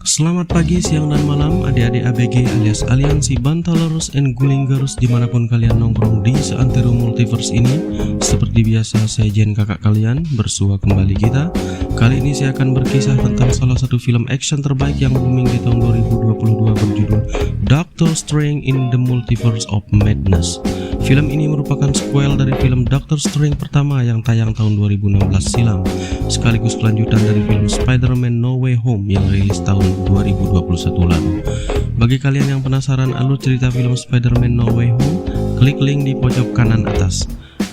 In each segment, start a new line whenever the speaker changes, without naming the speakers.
Selamat pagi, siang, dan malam adik-adik ABG alias Aliansi Bantalers and Gulinggers dimanapun kalian nongkrong di seantero multiverse ini. Seperti biasa, saya Jen, kakak kalian, bersua kembali kita. Kali ini saya akan berkisah tentang salah satu film action terbaik yang booming di tahun 2022 berjudul Doctor Strange in the Multiverse of Madness. Film ini merupakan sequel dari film Doctor Strange pertama yang tayang tahun 2016 silam, sekaligus kelanjutan dari film Spider-Man No Way Home yang rilis tahun 2021 lalu. Bagi kalian yang penasaran alur cerita film Spider-Man No Way Home, klik link di pojok kanan atas.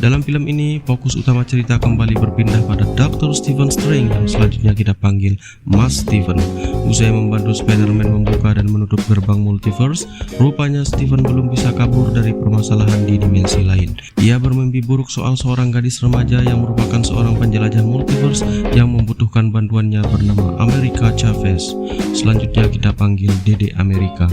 Dalam film ini, fokus utama cerita kembali berpindah pada Dr. Stephen Strange yang selanjutnya kita panggil Mas Stephen. Usai membantu Spider-Man membuka dan menutup gerbang multiverse, rupanya Stephen belum bisa kabur dari permasalahan di dimensi lain. Ia bermimpi buruk soal seorang gadis remaja yang merupakan seorang penjelajah multiverse yang membutuhkan bantuannya bernama America Chavez. Selanjutnya kita panggil Dede Amerika.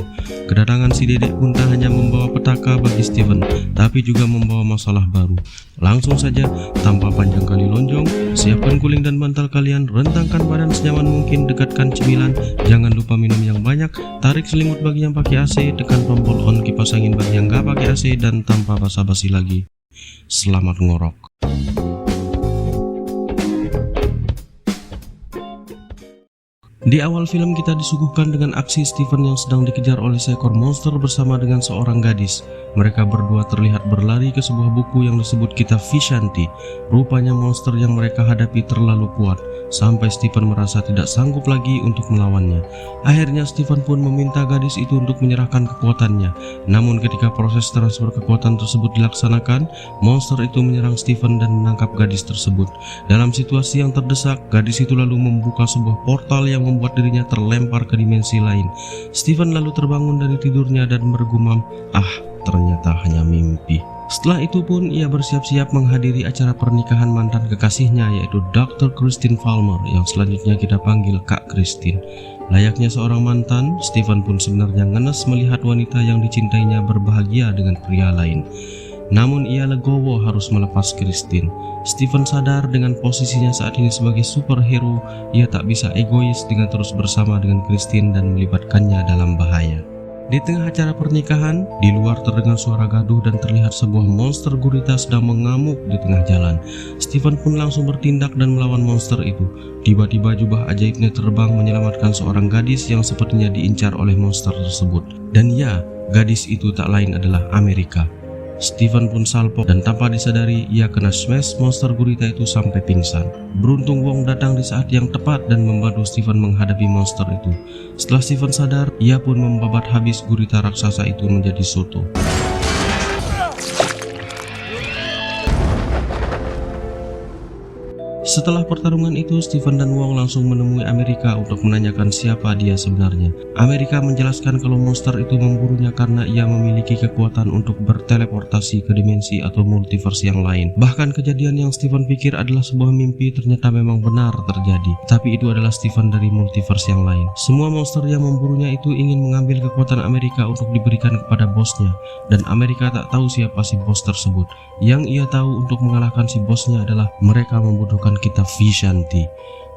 Kedatangan si Dede pun tak hanya membawa petaka bagi Stephen, tapi juga membawa masalah baru. Langsung saja, tanpa panjang kali lonjong, siapkan guling dan bantal kalian, rentangkan badan senyaman mungkin, dekatkan cemilan, jangan lupa minum yang banyak, tarik selimut bagi yang pakai AC, tekan tombol on kipas angin bagi yang gak pakai AC, dan tanpa basa-basi lagi, selamat ngorok. Di awal film kita disuguhkan dengan aksi Stephen yang sedang dikejar oleh seekor monster bersama dengan seorang gadis. Mereka berdua terlihat berlari ke sebuah buku yang disebut kitab Vishanti. Rupanya monster yang mereka hadapi terlalu kuat, sampai Stephen merasa tidak sanggup lagi untuk melawannya. Akhirnya Stephen pun meminta gadis itu untuk menyerahkan kekuatannya. Namun ketika proses transfer kekuatan tersebut dilaksanakan, monster itu menyerang Stephen dan menangkap gadis tersebut. Dalam situasi yang terdesak, gadis itu lalu membuka sebuah portal yang membuat dirinya terlempar ke dimensi lain. Stephen lalu terbangun dari tidurnya dan bergumam, ternyata hanya mimpi. Setelah itu pun ia bersiap-siap menghadiri acara pernikahan mantan kekasihnya, yaitu Dr. Christine Palmer yang selanjutnya kita panggil Kak Christine. Layaknya seorang mantan, Stephen pun sebenarnya ngenes melihat wanita yang dicintainya berbahagia dengan pria lain. Namun ia legowo harus melepas Christine. Stephen sadar dengan posisinya saat ini sebagai superhero, ia tak bisa egois dengan terus bersama dengan Christine dan melibatkannya dalam bahaya. Di tengah acara pernikahan, di luar terdengar suara gaduh dan terlihat sebuah monster gurita sedang mengamuk di tengah jalan. Stephen pun langsung bertindak dan melawan monster itu. Tiba-tiba jubah ajaibnya terbang menyelamatkan seorang gadis yang sepertinya diincar oleh monster tersebut. Dan ya, gadis itu tak lain adalah Amerika. Stephen pun salpok dan tanpa disadari ia kena smash monster gurita itu sampai pingsan. Beruntung Wong datang di saat yang tepat dan membantu Stephen menghadapi monster itu. Setelah Stephen sadar, ia pun membabat habis gurita raksasa itu menjadi soto. Setelah pertarungan itu, Stephen dan Wong langsung menemui Amerika untuk menanyakan siapa dia sebenarnya. Amerika menjelaskan kalau monster itu memburunya karena ia memiliki kekuatan untuk berteleportasi ke dimensi atau multiverse yang lain. Bahkan kejadian yang Stephen pikir adalah sebuah mimpi ternyata memang benar terjadi. Tapi itu adalah Stephen dari multiverse yang lain. Semua monster yang memburunya itu ingin mengambil kekuatan Amerika untuk diberikan kepada bosnya. Dan Amerika tak tahu siapa si bos tersebut. Yang ia tahu untuk mengalahkan si bosnya adalah mereka membutuhkan kitab Vishanti.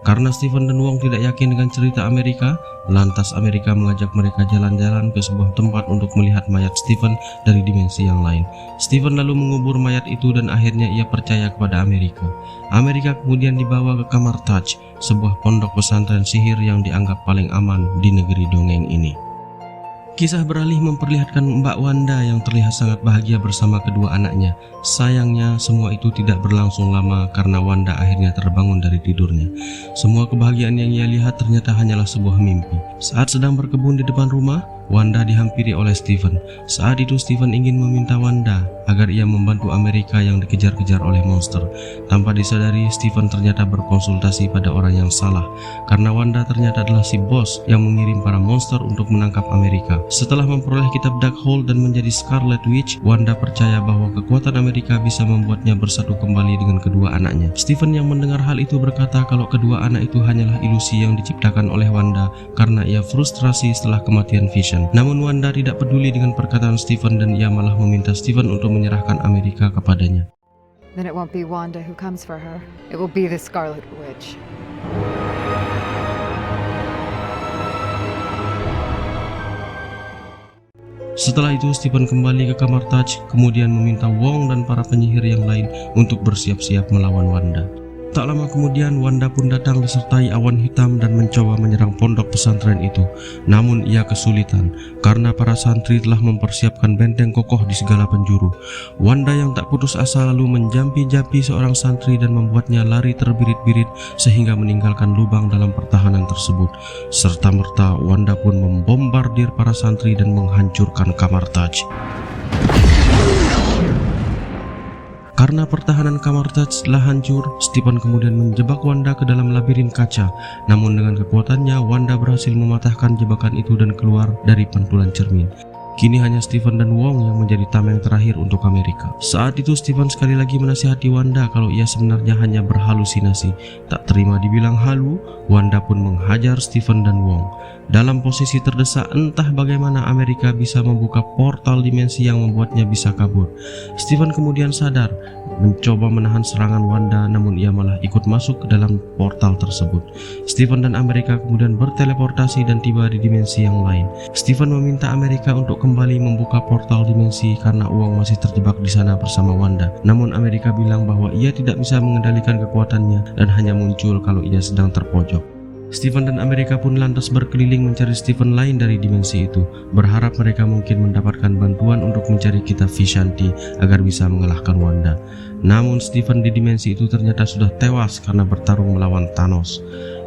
Karena Stephen dan Wong tidak yakin dengan cerita Amerika, lantas Amerika mengajak mereka jalan-jalan ke sebuah tempat untuk melihat mayat Stephen dari dimensi yang lain. Stephen lalu mengubur mayat itu dan akhirnya ia percaya kepada Amerika. Amerika kemudian dibawa ke kamar Taj, sebuah pondok pesantren sihir yang dianggap paling aman di negeri dongeng ini. Kisah beralih memperlihatkan Mbak Wanda yang terlihat sangat bahagia bersama kedua anaknya. Sayangnya semua itu tidak berlangsung lama karena Wanda akhirnya terbangun dari tidurnya. Semua kebahagiaan yang ia lihat ternyata hanyalah sebuah mimpi. Saat sedang berkebun di depan rumah, Wanda dihampiri oleh Stephen. Saat itu Stephen ingin meminta Wanda agar ia membantu Amerika yang dikejar-kejar oleh monster. Tanpa disadari, Stephen ternyata berkonsultasi pada orang yang salah, karena Wanda ternyata adalah si bos yang mengirim para monster untuk menangkap Amerika. Setelah memperoleh kitab Darkhold dan menjadi Scarlet Witch, Wanda percaya bahwa kekuatan Amerika bisa membuatnya bersatu kembali dengan kedua anaknya. Stephen yang mendengar hal itu berkata kalau kedua anak itu hanyalah ilusi yang diciptakan oleh Wanda karena ia frustrasi setelah kematian Vision. Namun Wanda tidak peduli dengan perkataan Stephen dan ia malah meminta Stephen untuk menyerahkan Amerika kepadanya.
Then it won't be Wanda who comes for her. It will be the Scarlet Witch.
Setelah itu Stephen kembali ke kamar Taj, kemudian meminta Wong dan para penyihir yang lain untuk bersiap-siap melawan Wanda. Tak lama kemudian Wanda pun datang disertai awan hitam dan mencoba menyerang pondok pesantren itu. Namun ia kesulitan karena para santri telah mempersiapkan benteng kokoh di segala penjuru. Wanda yang tak putus asa lalu menjampi-jampi seorang santri dan membuatnya lari terbirit-birit sehingga meninggalkan lubang dalam pertahanan tersebut. Serta-merta Wanda pun membombardir para santri dan menghancurkan kamar Taj. Karena pertahanan kamar Taj telah hancur, Stephen kemudian menjebak Wanda ke dalam labirin kaca. Namun dengan kekuatannya, Wanda berhasil mematahkan jebakan itu dan keluar dari pantulan cermin. Kini hanya Stephen dan Wong yang menjadi tameng terakhir untuk Amerika. Saat itu Stephen sekali lagi menasihati Wanda kalau ia sebenarnya hanya berhalusinasi. Tak terima dibilang halu, Wanda pun menghajar Stephen dan Wong. Dalam posisi terdesak, entah bagaimana Amerika bisa membuka portal dimensi yang membuatnya bisa kabur. Stephen kemudian sadar, mencoba menahan serangan Wanda, namun ia malah ikut masuk ke dalam portal tersebut. Stephen dan Amerika kemudian berteleportasi dan tiba di dimensi yang lain. Stephen meminta Amerika untuk kembali membuka portal dimensi karena Wong masih terjebak di sana bersama Wanda. Namun Amerika bilang bahwa ia tidak bisa mengendalikan kekuatannya dan hanya muncul kalau ia sedang terpojok. Stephen dan Amerika pun lantas berkeliling mencari Stephen lain dari dimensi itu, berharap mereka mungkin mendapatkan bantuan untuk mencari kitab Vishanti agar bisa mengalahkan Wanda. Namun Stephen di dimensi itu ternyata sudah tewas karena bertarung melawan Thanos.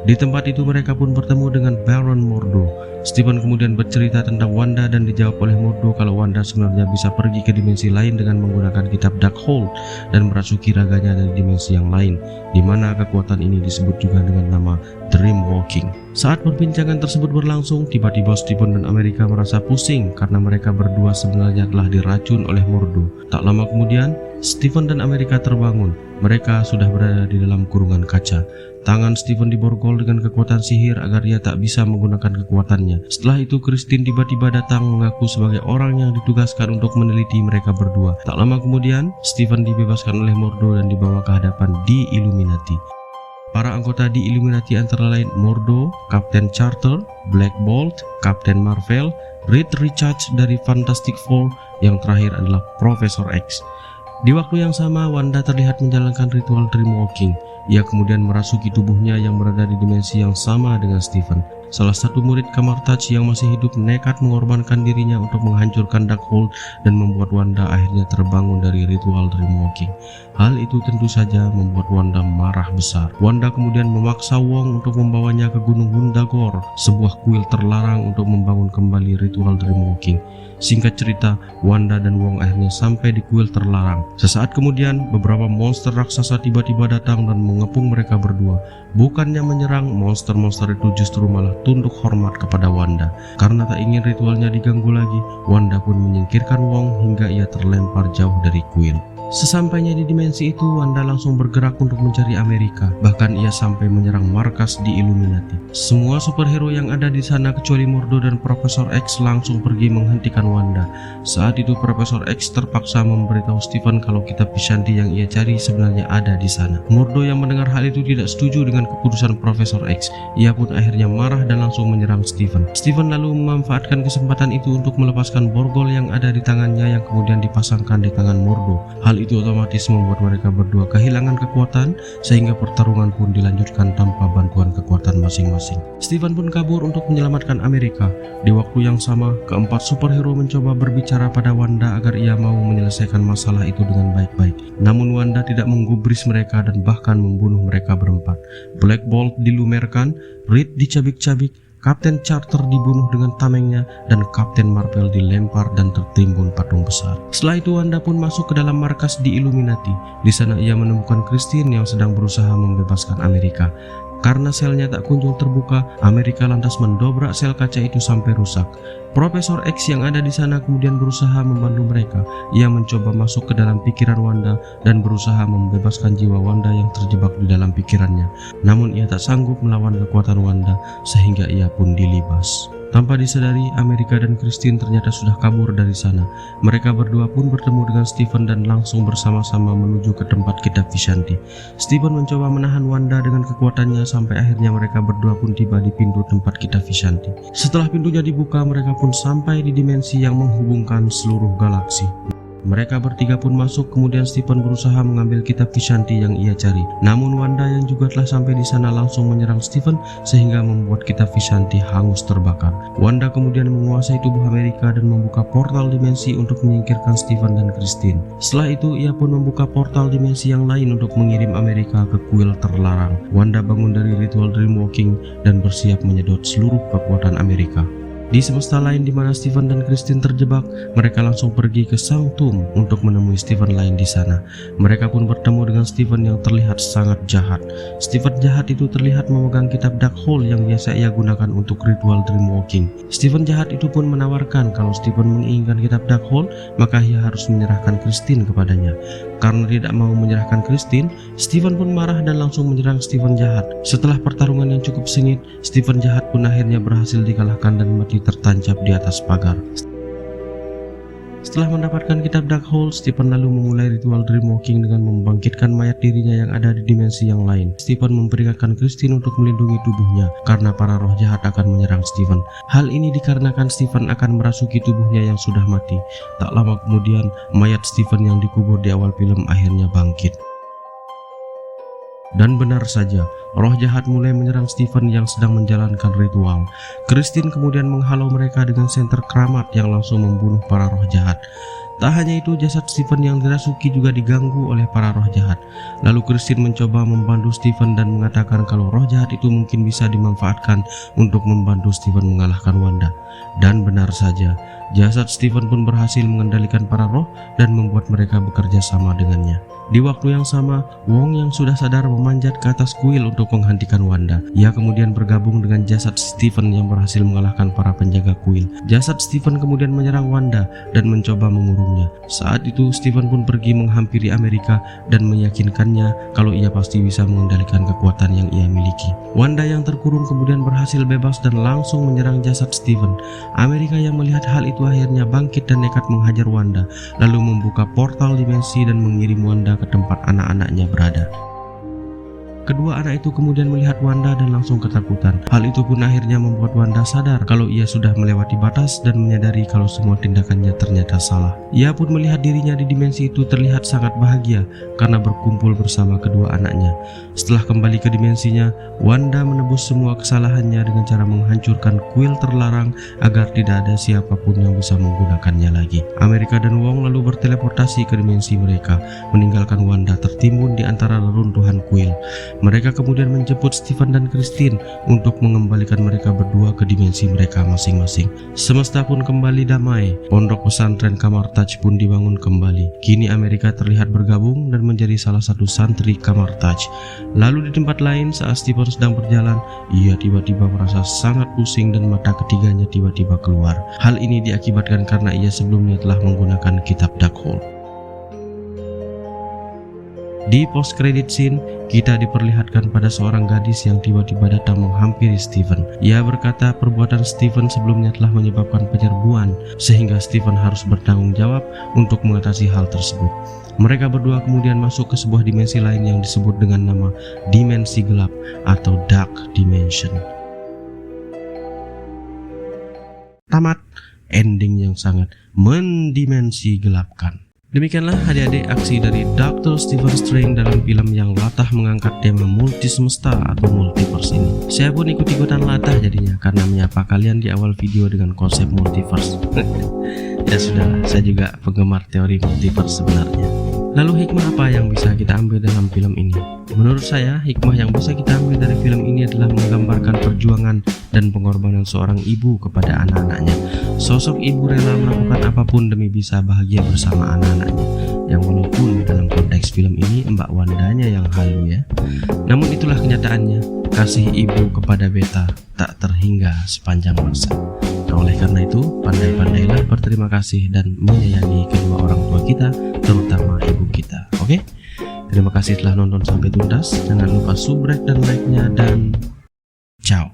Di tempat itu mereka pun bertemu dengan Baron Mordo. Stephen kemudian bercerita tentang Wanda dan dijawab oleh Mordo kalau Wanda sebenarnya bisa pergi ke dimensi lain dengan menggunakan kitab Darkhold dan merasuki raganya dari dimensi yang lain, di mana kekuatan ini disebut juga dengan nama Dreamwalking. Saat perbincangan tersebut berlangsung, tiba-tiba Stephen dan Amerika merasa pusing karena mereka berdua sebenarnya telah diracun oleh Mordo. Tak lama kemudian, Stephen dan Amerika terbangun. Mereka sudah berada di dalam kurungan kaca. Tangan Stephen diborgol dengan kekuatan sihir agar ia tak bisa menggunakan kekuatannya. Setelah itu Christine tiba-tiba datang mengaku sebagai orang yang ditugaskan untuk meneliti mereka berdua. Tak lama kemudian, Stephen dibebaskan oleh Mordo dan dibawa ke hadapan di Illuminati. Para anggota di Illuminati antara lain Mordo, Kapten Carter, Black Bolt, Kapten Marvel, Reed Richards dari Fantastic Four, yang terakhir adalah Profesor X. Di waktu yang sama, Wanda terlihat menjalankan ritual Dreamwalking. Ia kemudian merasuki tubuhnya yang berada di dimensi yang sama dengan Stephen. Salah satu murid kamar Taj yang masih hidup nekat mengorbankan dirinya untuk menghancurkan Darkhold dan membuat Wanda akhirnya terbangun dari ritual Dreamwalking. Hal itu tentu saja membuat Wanda marah besar. Wanda kemudian memaksa Wong untuk membawanya ke Gunung Wundagore, sebuah kuil terlarang untuk membangun kembali ritual Dreamwalking. Singkat cerita, Wanda dan Wong akhirnya sampai di kuil terlarang. Sesaat kemudian, beberapa monster raksasa tiba-tiba datang dan mengepung mereka berdua. Bukannya menyerang, monster-monster itu justru malah tunduk hormat kepada Wanda. Karena tak ingin ritualnya diganggu lagi, Wanda pun menyingkirkan Wong hingga ia terlempar jauh dari kuil. Sesampainya di dimensi itu, Wanda langsung bergerak untuk mencari Amerika. Bahkan ia sampai menyerang markas di Illuminati. Semua superhero yang ada di sana kecuali Mordo dan Profesor X langsung pergi menghentikan Wanda. Saat itu Profesor X terpaksa memberitahu Stephen kalau kitab Vishanti yang ia cari sebenarnya ada di sana. Mordo yang mendengar hal itu tidak setuju dengan keputusan Profesor X. Ia pun akhirnya marah dan langsung menyerang Stephen. Stephen lalu memanfaatkan kesempatan itu untuk melepaskan borgol yang ada di tangannya yang kemudian dipasangkan di tangan Mordo. Hal itu otomatis membuat mereka berdua kehilangan kekuatan sehingga pertarungan pun dilanjutkan tanpa bantuan kekuatan masing-masing. Stephen pun kabur untuk menyelamatkan Amerika. Di waktu yang sama, keempat superhero mencoba berbicara pada Wanda agar ia mau menyelesaikan masalah itu dengan baik-baik. Namun Wanda tidak menggubris mereka dan bahkan membunuh mereka berempat. Black Bolt dilumerkan, Reed dicabik-cabik, Kapten Carter dibunuh dengan tamengnya, dan Kapten Marvel dilempar dan tertimbun patung besar. Setelah itu Wanda pun masuk ke dalam markas di Illuminati. Di sana ia menemukan Christine yang sedang berusaha membebaskan Amerika. Karena selnya tak kunjung terbuka, Amerika lantas mendobrak sel kaca itu sampai rusak. Profesor X yang ada di sana kemudian berusaha membantu mereka. Ia mencoba masuk ke dalam pikiran Wanda dan berusaha membebaskan jiwa Wanda yang terjebak di dalam pikirannya. Namun ia tak sanggup melawan kekuatan Wanda sehingga ia pun dilibas. Tanpa disadari, Amerika dan Christine ternyata sudah kabur dari sana. Mereka berdua pun bertemu dengan Stephen dan langsung bersama-sama menuju ke tempat kitab Vishanti. Stephen mencoba menahan Wanda dengan kekuatannya sampai akhirnya mereka berdua pun tiba di pintu tempat kitab Vishanti. Setelah pintunya dibuka, mereka pun sampai di dimensi yang menghubungkan seluruh galaksi. Mereka bertiga pun masuk, kemudian Stephen berusaha mengambil kitab Vishanti yang ia cari. Namun Wanda yang juga telah sampai di sana langsung menyerang Stephen sehingga membuat kitab Vishanti hangus terbakar. Wanda kemudian menguasai tubuh Amerika dan membuka portal dimensi untuk menyingkirkan Stephen dan Christine. Setelah itu ia pun membuka portal dimensi yang lain untuk mengirim Amerika ke kuil terlarang. Wanda bangun dari ritual dreamwalking dan bersiap menyedot seluruh kekuatan Amerika. Di semesta lain di mana Stephen dan Christine terjebak, mereka langsung pergi ke Sanctum untuk menemui Stephen lain di sana. Mereka pun bertemu dengan Stephen yang terlihat sangat jahat. Stephen jahat itu terlihat memegang kitab Darkhold yang biasa ia gunakan untuk ritual dreamwalking. Stephen jahat itu pun menawarkan kalau Stephen menginginkan kitab Darkhold, maka ia harus menyerahkan Christine kepadanya. Karena tidak mau menyerahkan Christine, Stephen pun marah dan langsung menyerang Stephen jahat. Setelah pertarungan yang cukup sengit, Stephen jahat pun akhirnya berhasil dikalahkan dan mati tertancap di atas pagar. Setelah mendapatkan kitab Darkhold, Stephen lalu memulai ritual dreamwalking dengan membangkitkan mayat dirinya yang ada di dimensi yang lain. Stephen memperingatkan Christine untuk melindungi tubuhnya karena para roh jahat akan menyerang Stephen. Hal ini dikarenakan Stephen akan merasuki tubuhnya yang sudah mati. Tak lama kemudian, mayat Stephen yang dikubur di awal film akhirnya bangkit. Dan benar saja, roh jahat mulai menyerang Stephen yang sedang menjalankan ritual. Christine kemudian menghalau mereka dengan senter keramat yang langsung membunuh para roh jahat. Tak hanya itu, jasad Stephen yang dirasuki juga diganggu oleh para roh jahat. Lalu Christine mencoba membantu Stephen dan mengatakan kalau roh jahat itu mungkin bisa dimanfaatkan untuk membantu Stephen mengalahkan Wanda. Dan benar saja, jasad Stephen pun berhasil mengendalikan para roh dan membuat mereka bekerja sama dengannya. Di waktu yang sama, Wong yang sudah sadar memanjat ke atas kuil untuk menghentikan Wanda. Ia kemudian bergabung dengan jasad Stephen yang berhasil mengalahkan para penjaga kuil. Jasad Stephen kemudian menyerang Wanda dan mencoba mengurungnya. Saat itu Stephen pun pergi menghampiri Amerika dan meyakinkannya kalau ia pasti bisa mengendalikan kekuatan yang ia miliki. Wanda yang terkurung kemudian berhasil bebas dan langsung menyerang jasad Stephen. Amerika yang melihat hal itu akhirnya bangkit dan nekat menghajar Wanda, lalu membuka portal dimensi dan mengirim Wanda ke tempat anak-anaknya berada. Kedua anak itu kemudian melihat Wanda dan langsung ketakutan. Hal itu pun akhirnya membuat Wanda sadar kalau ia sudah melewati batas dan menyadari kalau semua tindakannya ternyata salah. Ia pun melihat dirinya di dimensi itu terlihat sangat bahagia karena berkumpul bersama kedua anaknya. Setelah kembali ke dimensinya, Wanda menebus semua kesalahannya dengan cara menghancurkan kuil terlarang agar tidak ada siapapun yang bisa menggunakannya lagi. Amerika dan Wong lalu berteleportasi ke dimensi mereka, meninggalkan Wanda tertimbun di antara reruntuhan kuil. Mereka kemudian menjemput Stephen dan Christine untuk mengembalikan mereka berdua ke dimensi mereka masing-masing. Semesta pun kembali damai. Pondok pesantren Kamartaj pun dibangun kembali. Kini Amerika terlihat bergabung dan menjadi salah satu santri Kamartaj. Lalu di tempat lain, saat Stephen sedang berjalan, ia tiba-tiba merasa sangat pusing dan mata ketiganya tiba-tiba keluar. Hal ini diakibatkan karena ia sebelumnya telah menggunakan kitab Darkhold. Di post credit scene, kita diperlihatkan pada seorang gadis yang tiba-tiba datang menghampiri Stephen. Ia berkata perbuatan Stephen sebelumnya telah menyebabkan penyerbuan, sehingga Stephen harus bertanggung jawab untuk mengatasi hal tersebut. Mereka berdua kemudian masuk ke sebuah dimensi lain yang disebut dengan nama Dimensi Gelap atau Dark Dimension. Tamat. Ending yang sangat mendimensi gelapkan. Demikianlah adik-adik aksi dari Dr. Stephen Strange dalam film yang latah mengangkat tema multi semesta atau multiverse ini. Saya pun ikut-ikutan latah jadinya karena menyapa kalian di awal video dengan konsep multiverse. Ya sudahlah, saya juga penggemar teori multiverse sebenarnya. Lalu hikmah apa yang bisa kita ambil dalam film ini? Menurut saya, hikmah yang bisa kita ambil dari film ini adalah menggambarkan perjuangan dan pengorbanan seorang ibu kepada anak-anaknya. Sosok ibu rela melakukan apapun demi bisa bahagia bersama anak-anaknya. Yang walaupun dalam konteks film ini Mbak Wandanya yang halu ya. Namun itulah kenyataannya, kasih ibu kepada beta tak terhingga sepanjang masa. Nah, oleh karena itu, pandai-pandailah berterima kasih dan menyayangi kedua orang tua kita, terutama ibu kita. Oke? Terima kasih telah nonton sampai tuntas. Jangan lupa subrek dan like-nya dan ciao.